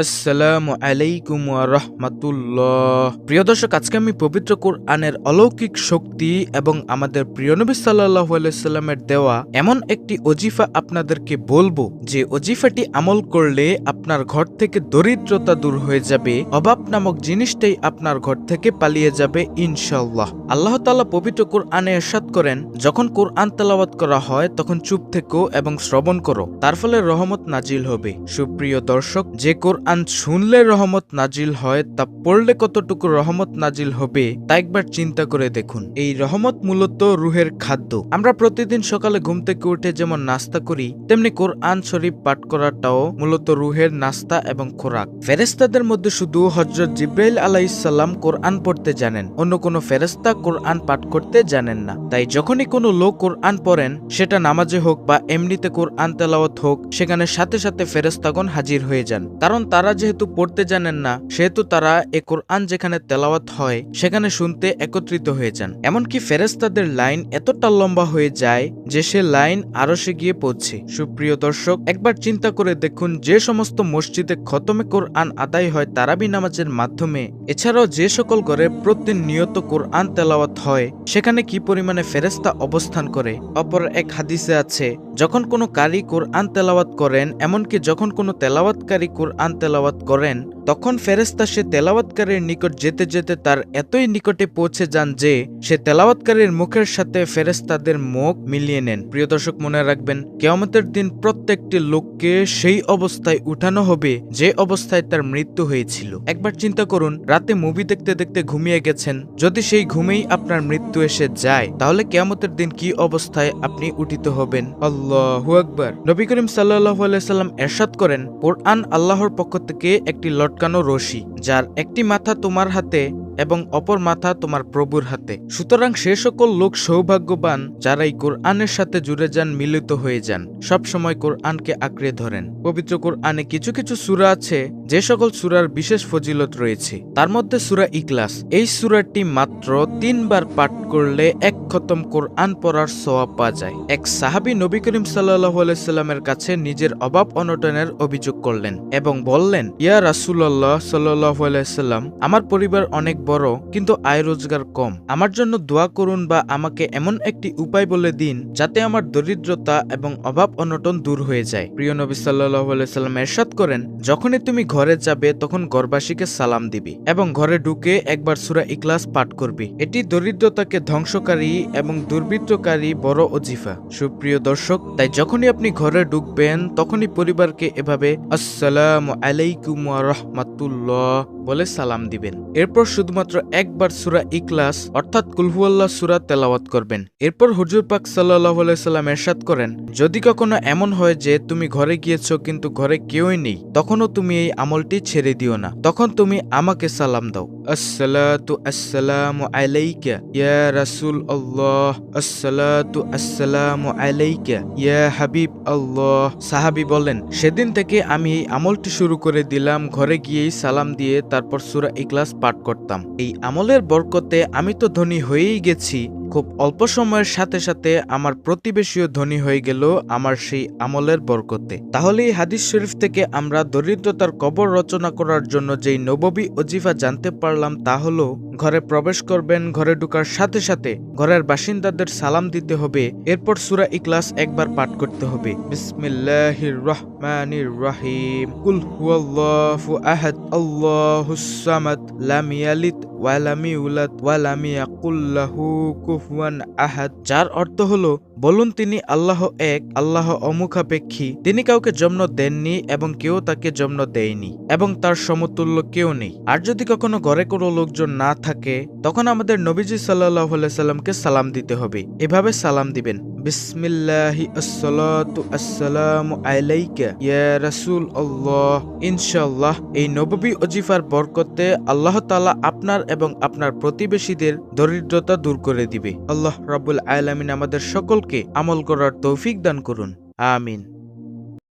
আসসালামু আলাইকুম ওয়া রাহমাতুল্লাহ। প্রিয় দর্শক, আজকে আমি পবিত্র কোরআনের অলৌকিক শক্তি এবং আমাদের প্রিয় নবী সাল্লাল্লাহু আলাইহি সাল্লামের দেওয়া এমন একটি ওজিফা আপনাদেরকে বলবো, যে ওজিফাটি আমল করলে আপনার ঘর থেকে দরিদ্রতা দূর হয়ে যাবে, অভাব নামক জিনিসটাই আপনার ঘর থেকে পালিয়ে যাবে ইনশাআল্লাহ। আল্লাহ তাআলা পবিত্র কোরআনে ইরশাদ করেন, যখন কোরআন তেলাওয়াত করা হয় তখন চুপ থেকো এবং শ্রবণ করো, তার ফলে রহমত নাজিল হবে। সুপ্রিয় দর্শক, যে কোরআন শুনলে রহমত নাজিল হয়, তা পড়লে কতটুকু রহমত নাজিল হবে তা একবার চিন্তা করে দেখুন। এই রহমত মূলত রুহের খাদ্য। আমরা প্রতিদিন সকালে ঘুম থেকে উঠে যেমন নাস্তা করি, তেমনি কোরআন শরীফ পাঠ করাটাও মূলত রুহের নাস্তা এবং খোরাক। ফেরেশতাদের মধ্যে শুধু হযরত জিবরাইল আলাইহিস সালাম কোরআন পড়তে জানেন, অন্য কোনো ফেরেশতা কোরআন পাঠ করতে জানেন না। তাই যখনই কোনো লোক কোরআন পড়েন, সেটা নামাজে হোক বা এমনিতে কোরআন তেলাওয়াত হোক, সেখানে সাথে সাথে ফেরেশতাগণ হাজির হয়ে যান। কারণ তারা যেহেতু পড়তে জানেন না, সেহেতু তারা এ কোরআন যেখানে তেলাওয়াত হয় সেখানে শুনতে একত্রিত হয়ে যান। এমনকি ফেরেশতাদের লাইন এতটা লম্বা হয়ে যায় যে সে লাইন আরশে গিয়ে পৌঁছে। সুপ্রিয় দর্শক, একবার চিন্তা করে দেখুন, যে সমস্ত মসজিদে খতমে কোরআন আদায় হয় তারাবি নামাজের মাধ্যমে, এছাড়াও যে সকল ঘরে প্রতিনিয়ত কোরআন তেলাওয়াত হয়, সেখানে কি পরিমাণে ফেরেশতা অবস্থান করে। অপর এক হাদিসে আছে, যখন কোনো কারি কোরআন তেলাওয়াত করেন, এমনকি যখন কোনো তেলাওয়াতকারী কোরআন তেলাওয়াত করেন, তখন ফেরেশতা সে তেলাওয়াতকারীর নিকট যেতে যেতে তার এতই নিকটে পৌঁছে যান যে সে তেলাওয়াতকারীর মুখের সাথে ফেরেশতাদের মুখ মিলিয়ে নেন। প্রিয় দর্শক, মনে রাখবেন, কিয়ামতের দিন প্রত্যেকটি লোককে সেই অবস্থায় উঠানো হবে যে অবস্থায় তার মৃত্যু হয়েছিল। একবার চিন্তা করুন, রাতে মুভি দেখতে দেখতে ঘুমিয়ে গেছেন, যদি সেই ঘুমেই আপনার মৃত্যু এসে যায়, তাহলে কিয়ামতের দিন কি অবস্থায় আপনি উঠিত হবেন। আল্লাহু আকবার। নবী করিম সাল্লাল্লাহু আলাইহি সাল্লাম ইরশাদ করেন, কোরআন আল্লাহর পক্ষ থেকে একটি লটকানো রশি, যার একটি মাথা তোমার হাতে এবং অপর মাথা তোমার প্রভুর হাতে। সুতরাং সে সকল লোক সৌভাগ্যবান যারা এই কোরআনের সাথে জুড়ে যান, মিলিত হয়ে যান, সব সময় কোরআনকে আঁকড়ে ধরেন। পবিত্র কোরআনে কিছু কিছু সূরা আছে যে সকল সূরার বিশেষ ফজিলত রয়েছে, তার মধ্যে সূরা ইখলাস। এই সূরাটি মাত্র 3 বার পাঠ করলে এক খতম কোরআন পড়ার সওয়াব পাওয়া যায়। এক সাহাবী নবী করিম সাল্লাল্লাহু আলাইহি সাল্লামের কাছে নিজের অভাব অনটনের অভিযোগ করলেন এবং বললেন, ইয়া রাসূলুল্লাহ সাল্লাল্লাহু আলাইহি সাল্লাম, আমার পরিবার অনেক বড়, কিন্তু আয় রোজগার কম। আমার জন্য দোয়া করুন বা আমাকে এমন একটি উপায় বলে দিন যাতে আমার দরিদ্রতা এবং অভাব অনটন দূর হয়ে যায়। প্রিয় নবী সাল্লাল্লাহু আলাইহি সাল্লাম ইরশাদ করেন, যখনই তুমি ঘরে যাবে তখন ঘরবাসীকে সালাম দিবে এবং ঘরে ঢুকে একবার সূরা ইখলাস পাঠ করবে। এটি দরিদ্রতাকে ধ্বংসকারী এবং দুর্বৃত্তকারী বড় ওজিফা। সুপ্রিয় দর্শক, তাই যখনই আপনি ঘরে ঢুকবেন তখনই পরিবারকে এভাবে আসসালামু আলাইকুম ওয়া রাহমাতুল্লাহ বলে সালাম দিবেন। এরপর শুধুমাত্র একবার সূরা ইখলাস অর্থাৎ কুল হুয়াল্লাহ সূরা তেলাওয়াত করবেন। এরপর হুজুর পাক সাল্লাল্লাহু আলাইহি সাল্লাম ইরশাদ করেন, যদি কখনো এমন হয় যে তুমি ঘরে গিয়েছো কিন্তু ঘরে কেউই নেই, তখনও তুমি এই আমলটি ছেড়ে দিও না, তখন তুমি আমাকে সালাম দাও। আসসালাতু আসসালামু আলাইকা ইয়া রাসূল আল্লাহ, আসসালাতু আসসালামু আলাইকা ইয়া হাবিব আল্লাহ। সাহাবী বলেন, সেদিন থেকে আমি এই আমলটি শুরু করে দিলাম, ঘরে গিয়েই সালাম দিয়ে তারপর সূরা ইখলাস পাঠ করতাম। এই আমলের বরকতে আমি তো ধনী হয়েই গেছি, খুব অল্প সময়ের সাথে সাথে আমার প্রতিবেশীও ধনী হয়ে গেল আমার সেই আমলের বরকতে। তাহলে এই হাদিস শরীফ থেকে আমরা দরিদ্রতার কবর রচনা করার জন্য যেই নববী ওজিফা জানতে পারলাম, তা হলো ঘরে প্রবেশ করবেন, ঘরে ঢোকার সাথে সাথে ঘরের বাসিন্দাদের সালাম দিতে হবে, এরপর সূরা ইখলাস একবার পাঠ করতে হবে। বিসমিল্লাহির রহমানির রহিম, কুল হুয়াল্লাহু আহাদ আল্লাহুস সামাদ লাম ইয়ালিদ ওয়া লাম ইউলাদ ওয়া লাম ইয়াকুল লাহু কুফুয়ান আহাদ, যার অর্থ হলো, বলুন তিনি আল্লাহ এক, আল্লাহ অমুখাপেক্ষী, তিনি কাউকে জন্ম দেননি এবং কেউ তাকে জন্ম দেয়নি এবং তার সমতুল্য কেউ নেই। আর যদি কখনো ঘরে কোনো লোকজন না থাকে, তখন আমাদের নবীজি সাল্লাল্লাহু আলাইহি সাল্লামকে সালাম দিতে হবে। এভাবে সালাম দিবেন, বিসমিল্লাহি আসসালাতু আসসালামু আলাইকা ইয়া রাসূল আল্লাহ। ইনশাআল্লাহ এই নববী ওজিফার বরকতে আল্লাহ তাআলা আপনার এবং আপনার প্রতিবেশীদের দরিদ্রতা দূর করে দিবে। আল্লাহ রাব্বুল আলামিন আমাদের সকলকে আমল করার তৌফিক দান করুন। আমিন।